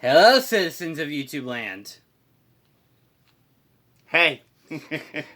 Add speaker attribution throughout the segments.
Speaker 1: Hello, citizens of YouTube land.
Speaker 2: Hey.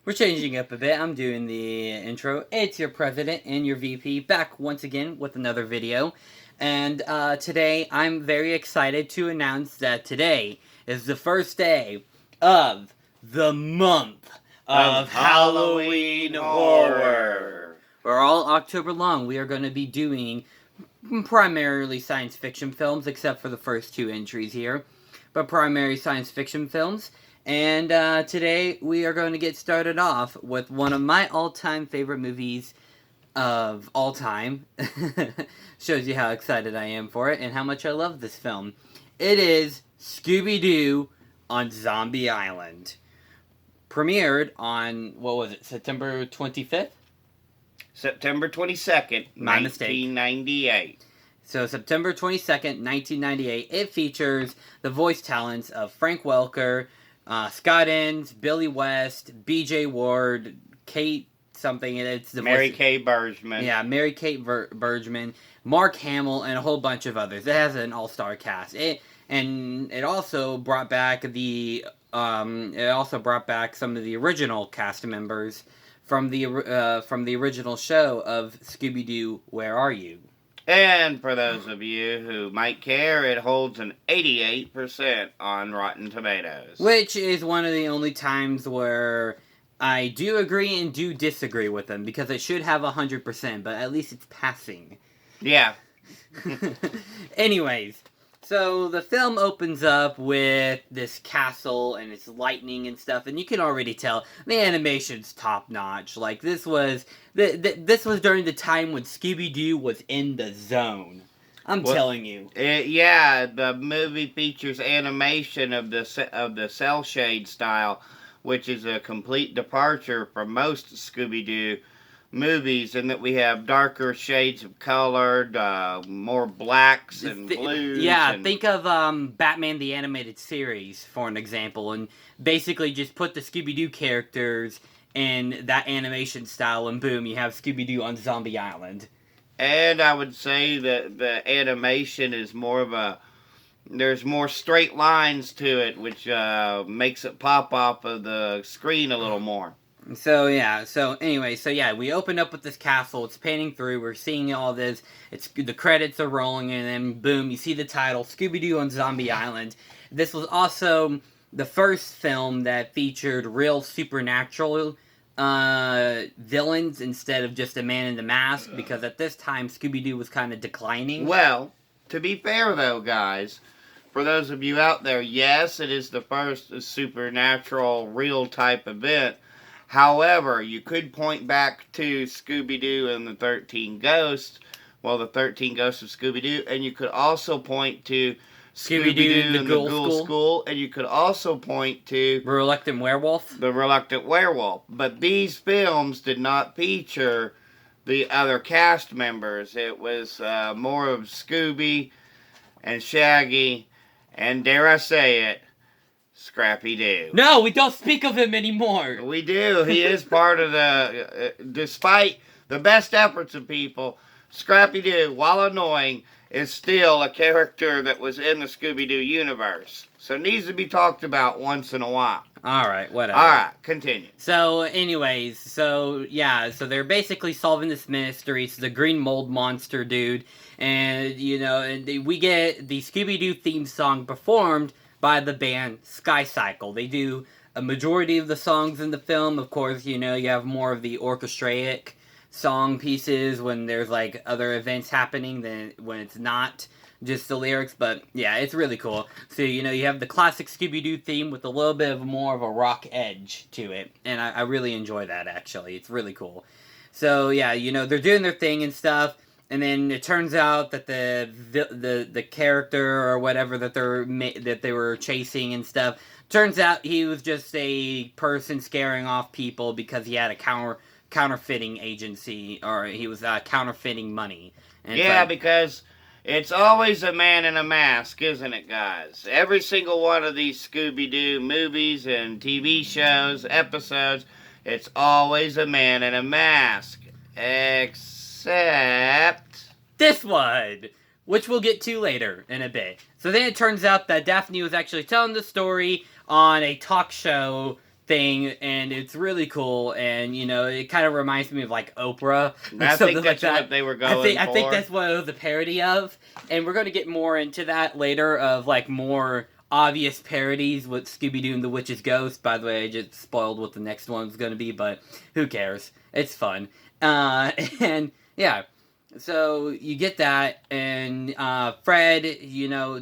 Speaker 1: We're changing up a bit. I'm doing the intro. It's your president and your VP back once again with another video. And today I'm very excited to announce that today is the first day of the month of Halloween horror. For all October long, we are going to be doing primarily science fiction films, except for the first two entries here, but primary science fiction films. And today we are going to get started off with one of my all-time favorite movies of all time. Shows you how excited I am for it and how much I love this film. It is Scooby-Doo on Zombie Island. Premiered on, what was it, September 25th?
Speaker 2: September 22nd,
Speaker 1: My mistake.
Speaker 2: 1998.
Speaker 1: So September 22nd, 1998, it features the voice talents of Frank Welker, Scott Innes, Billy West, B.J. Ward, Kate something. It's the
Speaker 2: Mary
Speaker 1: voice,
Speaker 2: Kay Bergman.
Speaker 1: Yeah, Mary Kate Bergman, Mark Hamill, and a whole bunch of others. It has an all-star cast. It also brought back some of the original cast members from the original show of Scooby-Doo, Where Are You?
Speaker 2: And for those of you who might care, it holds an 88% on Rotten Tomatoes.
Speaker 1: Which is one of the only times where I do agree and do disagree with them, because it should have 100%, but at least it's passing.
Speaker 2: Yeah.
Speaker 1: Anyways, so the film opens up with this castle and it's lightning and stuff, and you can already tell the animation's top notch. Like this was during the time when Scooby-Doo was in the zone. I'm telling you.
Speaker 2: The movie features animation of the cell shade style, which is a complete departure from most Scooby-Doo movies, in that we have darker shades of colored, more blacks and blues.
Speaker 1: Yeah, think of Batman the Animated Series, for an example, and basically just put the Scooby-Doo characters in that animation style, and boom, you have Scooby-Doo on Zombie Island.
Speaker 2: And I would say that the animation is there's more straight lines to it, which makes it pop off of the screen a little more.
Speaker 1: So we open up with this castle. It's panning through. We're seeing all this. The credits are rolling, and then boom, you see the title, Scooby-Doo on Zombie Island. This was also the first film that featured real supernatural villains instead of just a man in the mask, because at this time Scooby-Doo was kind of declining.
Speaker 2: Well, to be fair though, guys, for those of you out there, yes, it is the first supernatural real type event. However, you could point back to Scooby-Doo and the 13 Ghosts, the 13 Ghosts of Scooby-Doo, and you could also point to Scooby-Doo and the Ghoul School, and you could also point to
Speaker 1: The Reluctant Werewolf.
Speaker 2: But these films did not feature the other cast members. It was more of Scooby and Shaggy, and dare I say it, Scrappy-Doo.
Speaker 1: No, we don't speak of him anymore.
Speaker 2: We do. He is part of despite the best efforts of people, Scrappy-Doo, while annoying, is still a character that was in the Scooby-Doo universe. So it needs to be talked about once in a while.
Speaker 1: Alright, whatever.
Speaker 2: Alright, continue.
Speaker 1: So, anyways, so they're basically solving this mystery. It's the green mold monster dude. And, we get the Scooby-Doo theme song performed by the band Sky Cycle. They do a majority of the songs in the film. Of course, you have more of the orchestraic song pieces when there's like other events happening than when it's not just the lyrics. But yeah, it's really cool. So you have the classic Scooby-Doo theme with a little bit of more of a rock edge to it, and I really enjoy that. Actually, it's really cool. So yeah, they're doing their thing and stuff. And then it turns out that the character or whatever that they were chasing and stuff, turns out he was just a person scaring off people because he had a counterfeiting agency, or he was counterfeiting money. And
Speaker 2: because it's always a man in a mask, isn't it, guys? Every single one of these Scooby-Doo movies and TV shows, episodes, it's always a man in a mask. Except
Speaker 1: this one, which we'll get to later in a bit. So then it turns out that Daphne was actually telling the story on a talk show thing, and it's really cool, and it kind of reminds me of like Oprah or
Speaker 2: I
Speaker 1: something
Speaker 2: think
Speaker 1: like
Speaker 2: that's
Speaker 1: that.
Speaker 2: what they were going
Speaker 1: I think
Speaker 2: for.
Speaker 1: that's what it was a parody of, and we're going to get more into that later of like more obvious parodies with Scooby-Doo and the Witch's Ghost. By the way, I just spoiled what the next one's going to be, but who cares? It's fun. And yeah, so you get that, and Fred,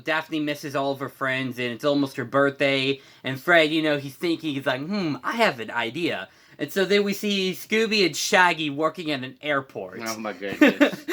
Speaker 1: Daphne misses all of her friends, and it's almost her birthday, and Fred, he's thinking, he's like, I have an idea. And so then we see Scooby and Shaggy working at an airport.
Speaker 2: Oh my goodness.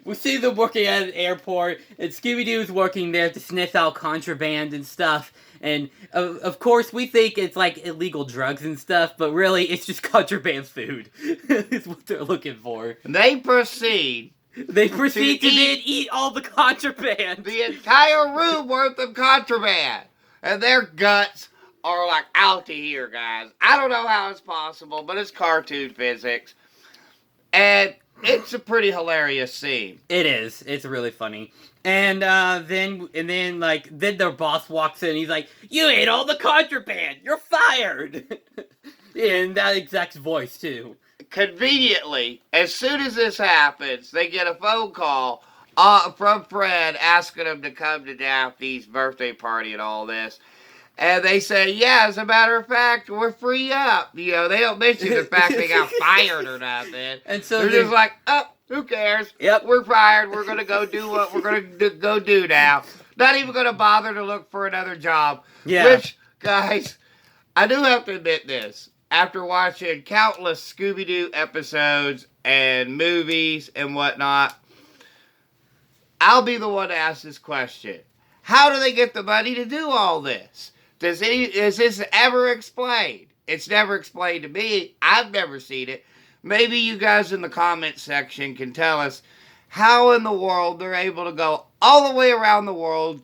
Speaker 1: We see them working at an airport, and Scooby-Doo's working there to sniff out contraband and stuff. And of course, we think it's like illegal drugs and stuff, but really, it's just contraband food. Is what they're looking for.
Speaker 2: They proceed
Speaker 1: to then eat all the contraband.
Speaker 2: The entire room worth of contraband. And their guts are like out to here, guys. I don't know how it's possible, but it's cartoon physics. And it's a pretty hilarious scene.
Speaker 1: It is. It's really funny. And then their boss walks in. He's like, "You ate all the contraband. You're fired." In that exact voice too.
Speaker 2: Conveniently, as soon as this happens, they get a phone call from Fred asking them to come to Daphne's birthday party and all this. And they say, yeah, as a matter of fact, we're free up. They don't mention the fact they got fired or nothing.
Speaker 1: And so
Speaker 2: they're just like, who cares?
Speaker 1: Yep.
Speaker 2: We're fired. We're going to go do what we're going to go do now. Not even going to bother to look for another job.
Speaker 1: Yeah.
Speaker 2: Which, guys, I do have to admit this. After watching countless Scooby-Doo episodes and movies and whatnot, I'll be the one to ask this question. How do they get the money to do all this? Is this ever explained? It's never explained to me. I've never seen it. Maybe you guys in the comment section can tell us how in the world they're able to go all the way around the world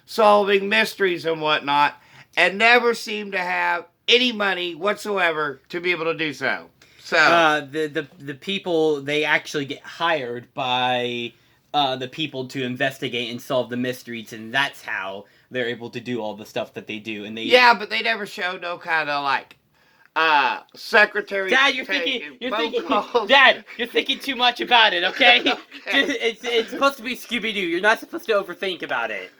Speaker 2: solving mysteries and whatnot and never seem to have any money whatsoever to be able to do so. So
Speaker 1: the people, they actually get hired by the people to investigate and solve the mysteries, and that's how they're able to do all the stuff that they do. And
Speaker 2: but they never show no kind of like secretary.
Speaker 1: Dad, you're thinking too much about it. Okay,
Speaker 2: Okay.
Speaker 1: It's supposed to be Scooby-Doo. You're not supposed to overthink about it.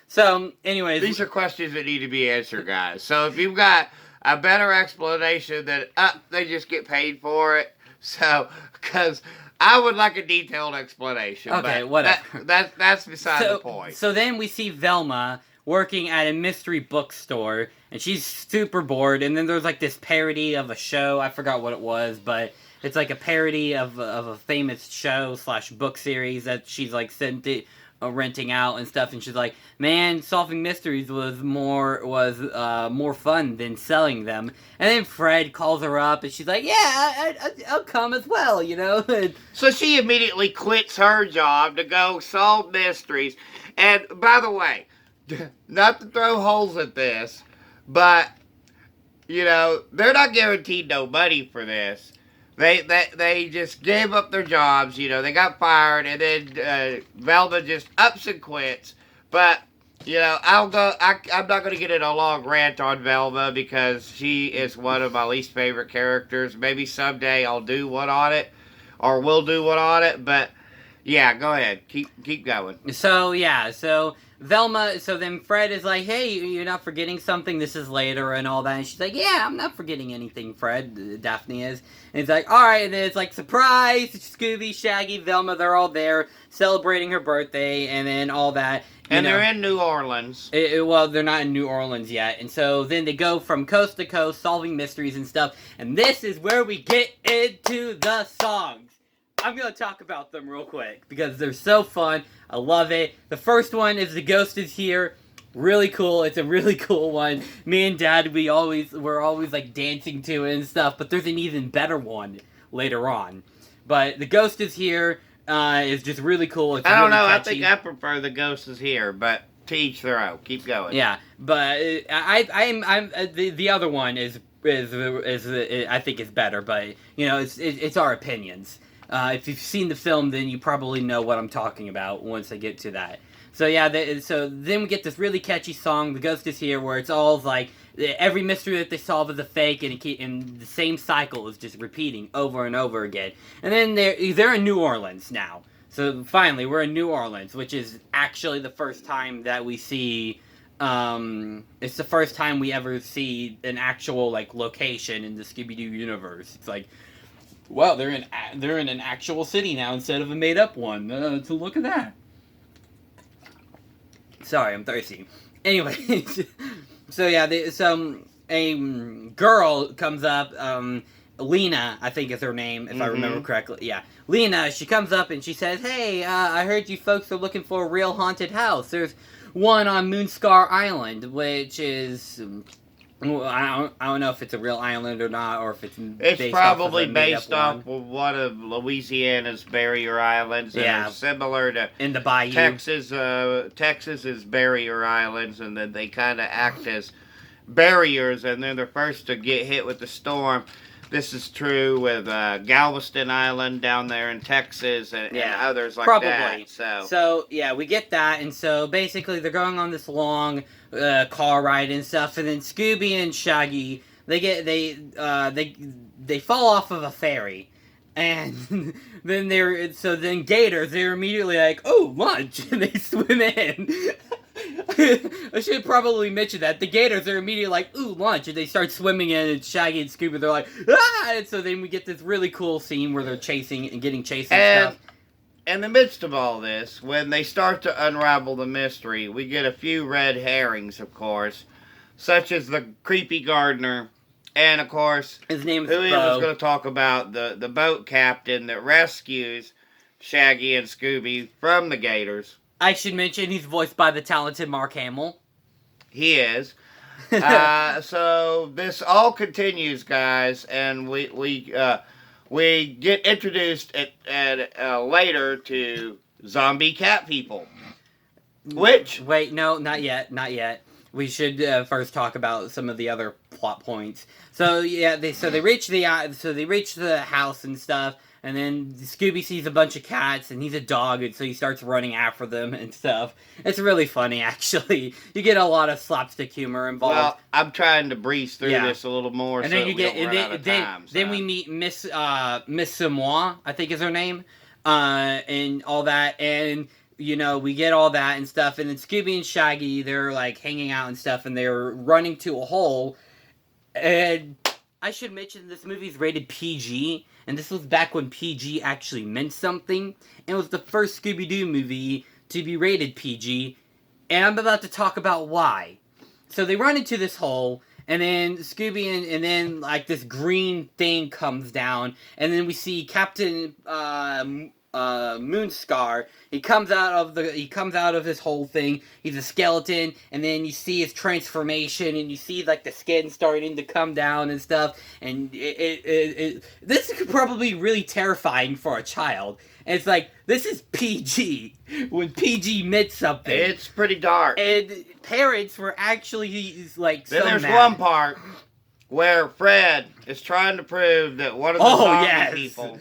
Speaker 1: So, anyways,
Speaker 2: these are questions that need to be answered, guys. So if you've got a better explanation that they just get paid for it, because I would like a detailed explanation.
Speaker 1: Okay,
Speaker 2: but
Speaker 1: whatever.
Speaker 2: That's beside the point.
Speaker 1: So then we see Velma working at a mystery bookstore, and she's super bored, and then there's like this parody of a show. I forgot what it was, but it's like a parody of a famous show / book series that she's like renting out and stuff, and she's like, man, solving mysteries was more fun than selling them. And then Fred calls her up, and she's like, yeah, I'll come as well,
Speaker 2: So she immediately quits her job to go solve mysteries. And by the way, not to throw holes at this, but they're not guaranteed no money for this. They just gave up their jobs, they got fired, and then Velma just ups and quits. But, I'm not going to get in a long rant on Velma because she is one of my least favorite characters. Maybe someday I'll do one on it, or we'll do one on it, but yeah, go ahead. Keep going.
Speaker 1: So Velma, so then Fred is like, hey, you're not forgetting something, this is later and all that, and she's like, yeah, I'm not forgetting anything, Fred, Daphne is, and it's like, alright, and then it's like, surprise, Scooby, Shaggy, Velma, they're all there, celebrating her birthday, and then all that.
Speaker 2: And they're in New Orleans.
Speaker 1: Well, they're not in New Orleans yet, and so then they go from coast to coast, solving mysteries and stuff, and this is where we get into the songs. I'm going to talk about them real quick, because they're so fun. I love it. The first one is The Ghost Is Here. Really cool. It's a really cool one. Me and Dad, we're always like dancing to it and stuff, but there's an even better one later on. But The Ghost Is Here is just really cool. It's
Speaker 2: I don't
Speaker 1: really
Speaker 2: know.
Speaker 1: catchy.
Speaker 2: I think I prefer The Ghost Is Here, but to each their own. Keep going.
Speaker 1: Yeah, but the other one is I think is better, but it's our opinions. If you've seen the film, then you probably know what I'm talking about once I get to that. So yeah, so then we get this really catchy song, "The Ghost Is Here," where it's all like every mystery that they solve is a fake, and the same cycle is just repeating over and over again. And then they're in New Orleans now. So finally, we're in New Orleans, which is actually the first time that we see. It's the first time we ever see an actual like location in the Scooby-Doo universe. It's like, wow, they're in an actual city now instead of a made up one. So look at that. Sorry, I'm thirsty. Anyway, so yeah, a girl comes up. Lena, I think is her name, if I remember correctly. Yeah, Lena. She comes up and she says, "Hey, I heard you folks are looking for a real haunted house. There's one on Moonscar Island, which is." I don't know if it's a real island or not, or if
Speaker 2: it's probably based off of one of Louisiana's barrier islands. Yeah, that are similar to
Speaker 1: in the bayou.
Speaker 2: Texas is barrier islands, and then they kind of act as barriers, and they're the first to get hit with the storm. This is true with Galveston Island down there in Texas, and others like that.
Speaker 1: So yeah, we get that, and so basically they're going on this long car ride and stuff, and then Scooby and Shaggy they fall off of a ferry, and then then Gators, they're immediately like, "Oh, lunch," and they swim in. I should probably mention that. The Gators are immediately like, "Ooh, lunch," and they start swimming in, and Shaggy and Scooby, they're like, "Ah!" And so then we get this really cool scene where they're chasing and getting chased and stuff.
Speaker 2: In the midst of all this, when they start to unravel the mystery, we get a few red herrings, of course, such as the creepy gardener, and of course,
Speaker 1: his name is
Speaker 2: who he was going to talk about, the boat captain that rescues Shaggy and Scooby from the Gators.
Speaker 1: I should mention he's voiced by the talented Mark Hamill.
Speaker 2: He is. So this all continues, guys, and we get introduced later to zombie cat people. Which
Speaker 1: wait, no, not yet. We should first talk about some of the other plot points. So yeah, they reach the house and stuff. And then Scooby sees a bunch of cats, and he's a dog, and so he starts running after them and stuff. It's really funny, actually. You get a lot of slapstick humor involved.
Speaker 2: Well, I'm trying to breeze through this a little more, and then
Speaker 1: then we meet Miss Samoa, I think is her name, and all that, and we get all that and stuff. And then Scooby and Shaggy, they're like hanging out and stuff, and they're running to a hole, and I should mention this movie's rated PG, and this was back when PG actually meant something, and it was the first Scooby-Doo movie to be rated PG, and I'm about to talk about why. So they run into this hole, and then Scooby and then like this green thing comes down, and then we see Captain Moonscar. He comes out of this whole thing. He's a skeleton, and then you see his transformation, and you see like the skin starting to come down and stuff. And this is probably really terrifying for a child. And it's like, this is PG when PG meant something.
Speaker 2: It's pretty dark.
Speaker 1: And parents were actually like,
Speaker 2: then there's one part where Fred is trying to prove that one of the zombie people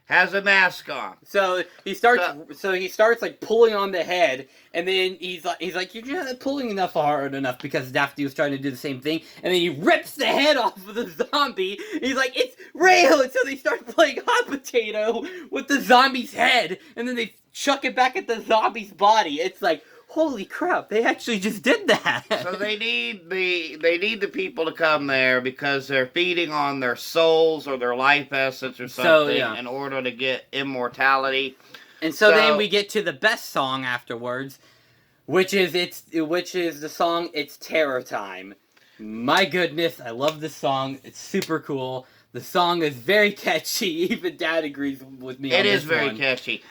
Speaker 2: has a mask on.
Speaker 1: So he starts like pulling on the head, and then he's like, "You're not pulling hard enough," because Daphne was trying to do the same thing, and then he rips the head off of the zombie. He's like, "It's real!" And so they start playing hot potato with the zombie's head, and then they chuck it back at the zombie's body. It's like, holy crap, they actually just did that.
Speaker 2: So they need the people to come there because they're feeding on their souls or their life essence or something in order to get immortality.
Speaker 1: And so then we get to the best song afterwards, which is the song "It's Terror Time." My goodness, I love this song. It's super cool. The song is very catchy. Even Dad agrees with me on this one. It is very
Speaker 2: catchy.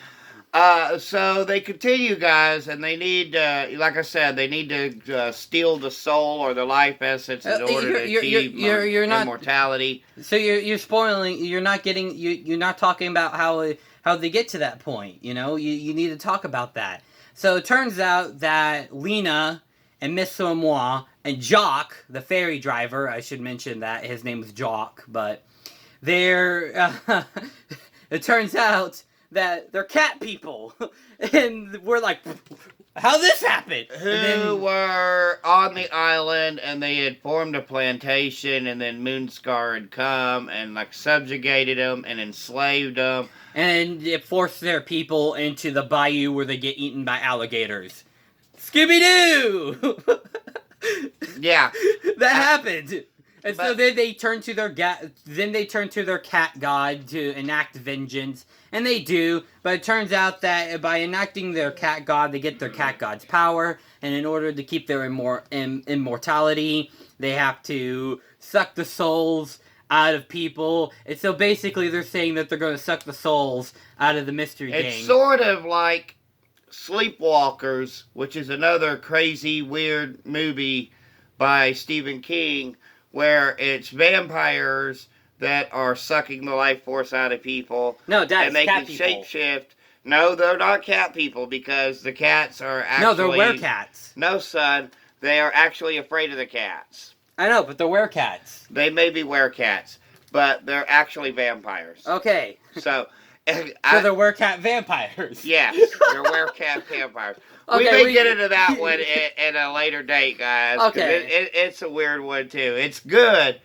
Speaker 2: So they continue, guys, and they need, like I said, they need to steal the soul or the life essence in order to achieve immortality.
Speaker 1: So you're spoiling. You're not getting. You're not talking about how they get to that point. You need to talk about that. So it turns out that Lena and Miss Samoa and Jock, the ferry driver, I should mention that his name is Jock, but they're it turns out that they're cat people. And we're like, how this happened?
Speaker 2: Who were on the island, and they had formed a plantation, and then Moonscar had come and like subjugated them and enslaved them.
Speaker 1: And it forced their people into the bayou where they get eaten by alligators. Scooby-Doo!
Speaker 2: Yeah.
Speaker 1: That happened. And so then they turn to their cat god to enact vengeance, and they do. But it turns out that by enacting their cat god, they get their cat god's power, and in order to keep their immortality, they have to suck the souls out of people. And so basically, they're saying that they're going to suck the souls out of the mystery gang.
Speaker 2: It's sort of like Sleepwalkers, which is another crazy, weird movie by Stephen King, where it's vampires that are sucking the life force out of people.
Speaker 1: No, Dad,
Speaker 2: and they
Speaker 1: cat
Speaker 2: can
Speaker 1: people.
Speaker 2: shapeshift. No, they're not cat people, because the cats are actually...
Speaker 1: No, they're werecats.
Speaker 2: No, son. They are actually afraid of the cats.
Speaker 1: I know, but they're werecats.
Speaker 2: They may be werecats, but they're actually vampires.
Speaker 1: Okay.
Speaker 2: So...
Speaker 1: So they're werecat vampires.
Speaker 2: Yes, they're werecat vampires.
Speaker 1: Okay,
Speaker 2: we may get into that one at a later date, guys.
Speaker 1: Okay.
Speaker 2: It's a weird one, too. It's good,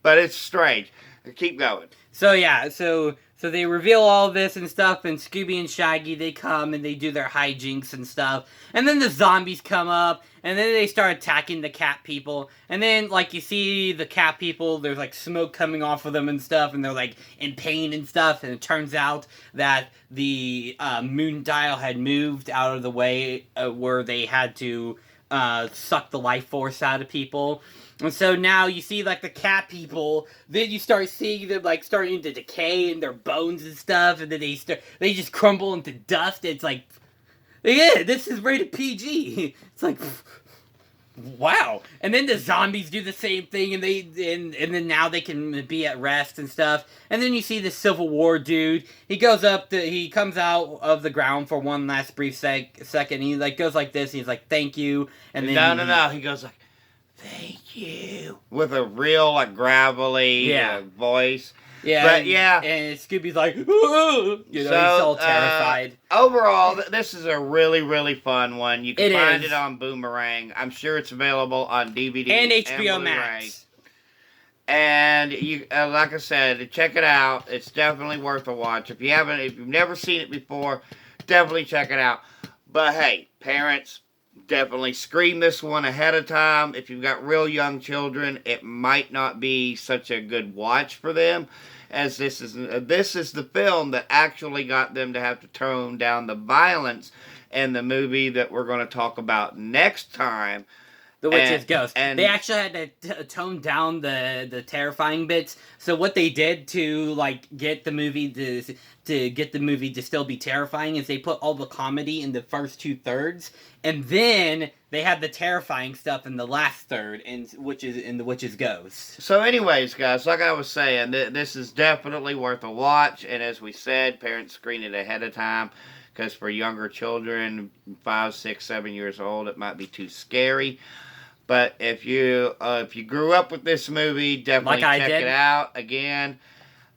Speaker 2: but it's strange. Keep going.
Speaker 1: So, yeah, so they reveal all this and stuff, and Scooby and Shaggy, they come and they do their hijinks and stuff. And then the zombies come up, and then they start attacking the cat people. And then, like, you see the cat people, there's, like, smoke coming off of them and stuff, and they're, like, in pain and stuff. And it turns out that the moon dial had moved out of the way where they had to suck the life force out of people. And so now you see, like, the cat people, then you start seeing them, like, starting to decay in their bones and stuff, and then they just crumble into dust. It's like, yeah, this is rated PG. It's like, wow. And then the zombies do the same thing, and then now they can be at rest and stuff. And then you see the Civil War dude. He comes out of the ground for one last brief second. He, like, goes like this, and he's like, thank you. And then
Speaker 2: No. He goes like, thank you. With a real, like, gravelly voice.
Speaker 1: Yeah,
Speaker 2: but yeah.
Speaker 1: And Scooby's like, ooh, he's all terrified.
Speaker 2: Overall, this is a really, really fun one. You can find
Speaker 1: is.
Speaker 2: it on Boomerang. I'm sure it's available on DVD
Speaker 1: and HBO
Speaker 2: and
Speaker 1: Max.
Speaker 2: And you, like I said, check it out. It's definitely worth a watch. If you've never seen it before, definitely check it out. But hey, parents, definitely screen this one ahead of time. If you've got real young children, it might not be such a good watch for them, as this is the film that actually got them to have to tone down the violence in the movie that we're going to talk about next time.
Speaker 1: The Witch's Ghost. And they actually had to tone down the terrifying bits. So what they did to, like, get the movie to still be terrifying is they put all the comedy in the first 2/3, and then they had the terrifying stuff in the last third, which is in the Witch's Ghost.
Speaker 2: So anyways, guys, like I was saying, this is definitely worth a watch. And as we said, parents screen it ahead of time, because for younger children, 5, 6, 7 years old, it might be too scary. But if you grew up with this movie, definitely check it out. Again,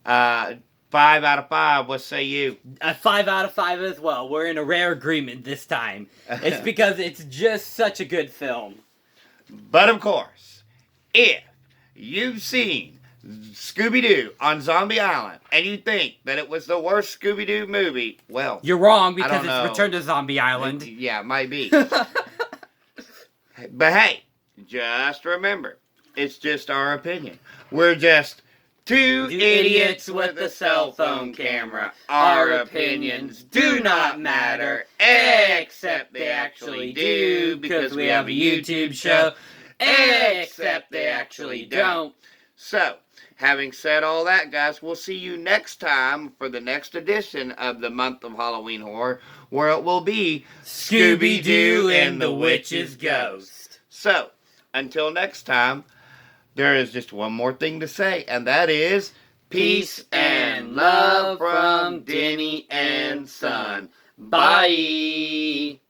Speaker 2: 5 out of 5. What say you?
Speaker 1: A 5 out of 5 as well. We're in a rare agreement this time. It's because it's just such a good film.
Speaker 2: But of course, if you've seen Scooby-Doo on Zombie Island and you think that it was the worst Scooby-Doo movie, well,
Speaker 1: you're wrong, because
Speaker 2: it's
Speaker 1: Return to Zombie Island.
Speaker 2: Yeah, it might be. But hey, just remember, it's just our opinion. We're just two idiots with a cell phone camera. Our opinions do not matter, except they actually do, because we have a YouTube show, except they actually don't. So, having said all that, guys, we'll see you next time for the next edition of the month of Halloween Horror, where it will be
Speaker 1: Scooby-Doo and the Witch's Ghost.
Speaker 2: So, until next time, there is just one more thing to say, and that is peace and love from Denny and Son. Bye!